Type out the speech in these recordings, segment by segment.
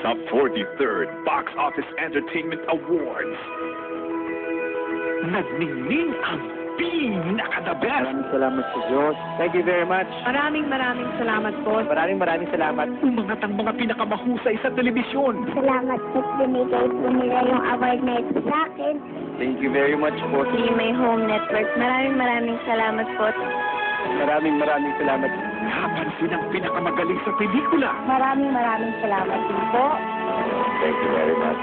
sa 43rd Box Office Entertainment Awards. Nagningning ang pinaka-the best. Maraming salamat sa Diyos. Thank you very much. Maraming salamat po. Maraming salamat. Umangat ang mga pinakamahusay sa telebisyon. Salamat po binigay po nila yung award na ito sa akin. Thank you very much po. May Home Network. Maraming salamat po. Maraming salamat. Napansin ang pinakamagaling sa pelikula. Maraming salamat din po. Thank you very much.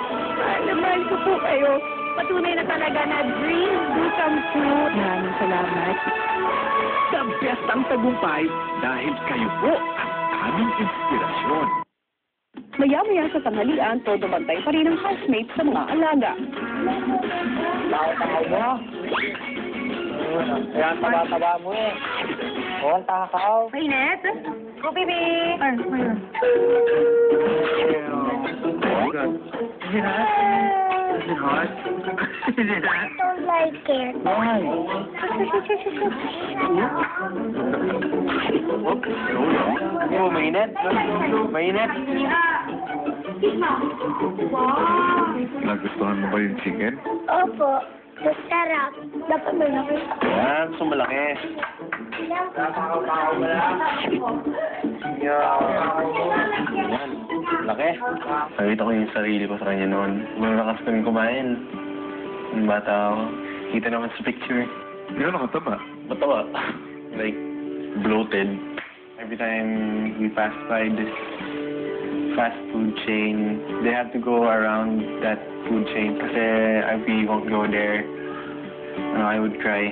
Mahal ko po kayo. Patunay na talaga na dreams do come true. Maraming salamat. The best ang tagumpay dahil kayo po ang aming inspirasyon. Maya-maya sa tanghalian, todo bantay pa rin ang housemates sa mga alaga. Takaw mo. Kaya taba mo eh. Oo, ang takaw. Mainit? Go, baby! Ay, mayroon. Is it hot? Is it hot? I don't like it. Why? Oh, mainit? Mainit? Nagustuhan mo ba yung chicken? Opo. Masarap. Dapat malaki. Yan, sumalaki. Yan, laki. Nakita ko yung sarili ko sa kanya noon. Malakas kami kumain. Yung bata ako. Kita naman sa picture. Gano'n kataba? Matawa. Like, bloated. Every time we pass by this fast food chain, they have to go around that food chain kasi if we won't go there, I would cry.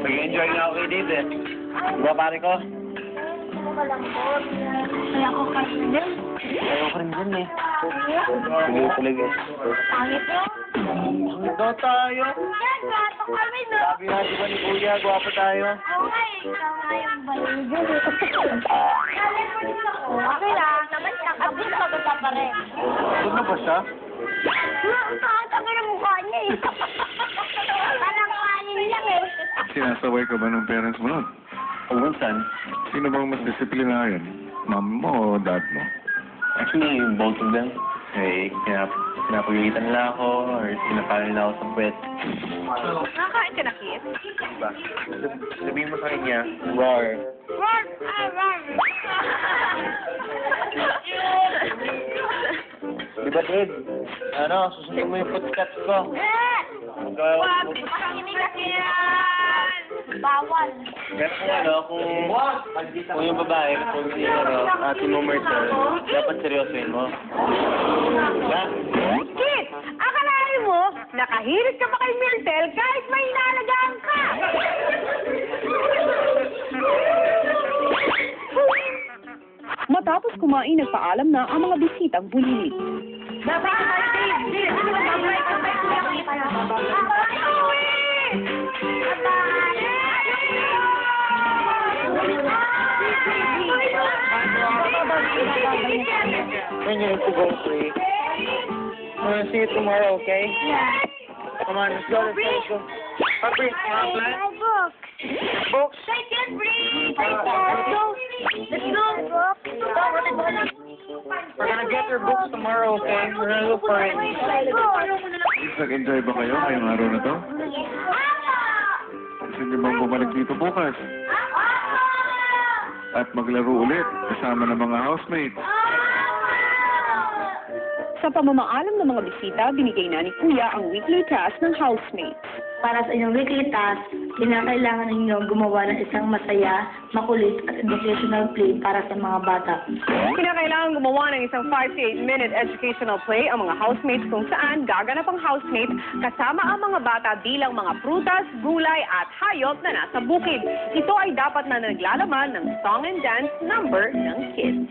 Mag-enjoy na ako kayo dito eh. Diba pare ko? Malambot. Kaya ako kasi din. Ayaw ko rin dyan eh. Sige talaga eh. Pangit mo. Pangit daw tayo. Yan, gato kami no. Sabi nga di ba ni Kuya, gwapo tayo. Oo nga eh. Tama yung balon dyan eh. Okay lang. Naman siya. Abis maganda pa rin. Doon na ba siya? Ang na mukha niya eh. Parang kanin lang eh. Sinasaway ka ba ng parents mo nun? O minsan. Sino bang mas disiplinaryo? Mom mo o dad mo? Actually, both of them. Eh, pinapagalitan nila ako or pinapala nila ako sa puwet. Nakakain ka na, Kit? Diba? Sabihin mo sa kanya, roar. Run! Run! Diba, Dave? Ano, susunod mo yung footsteps ko. Wag! Pakinig kasi yan! Bawal. Pero kung ano, kung yung babae, kung si ate mo Mercer, dapat seryosoin mo. Diba? Kit! Akalain mo, nakahirit ka pa kay Myrtle kahit may inalagaan ka! Matapos kumain, nagpaalam na ang mga bisitang bulilit. Dapat tayo, Dave! Ano ba? When you need to go free. See you tomorrow, okay? Yeah. Come on, let's go, let's go. Aubrey, My book. Books? I can't breathe. Let's go. Let's go. We're gonna get your books tomorrow, okay? We're gonna look for it. Nag-enjoy ba kayo ngayong araw na to? Gusto niyo bang bumalik dito bukas? At maglaro ulit kasama ng mga housemates? Sa pamamaalam ng mga bisita, binigay na ni Kuya ang weekly task ng housemates. Para sa inyong weekly task, kinakailangan ninyo gumawa ng isang masaya, makulit at educational play para sa mga bata. Kinakailangan gumawa ng isang 5 to 8 minute educational play ang mga housemates kung saan gaganap ang housemate kasama ang mga bata bilang mga prutas, gulay at hayop na nasa bukid. Ito ay dapat na naglalaman ng song and dance number ng kids.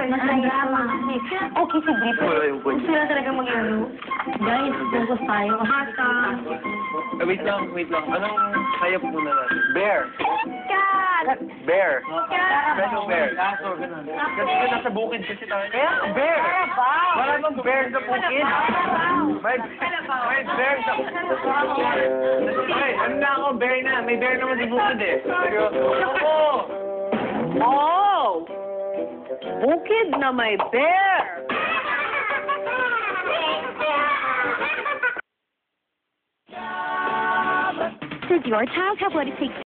Masaya mga. Okay, sige po. Gusto na talaga mag-laro. Guys, focus tayo. Bata. Wait lang. Anong hayop muna natin? Bear. Cat. Bear. Cat. Special bear. Kasi nasa bukid kasi tayo. Kaya, bear. Wala bang bear sa bukid? May bear sa Ay, ano na ako, bear na. May bear naman sa bukid eh. Seryoso. Oh! Bukid na may bear. Does your child have what it takes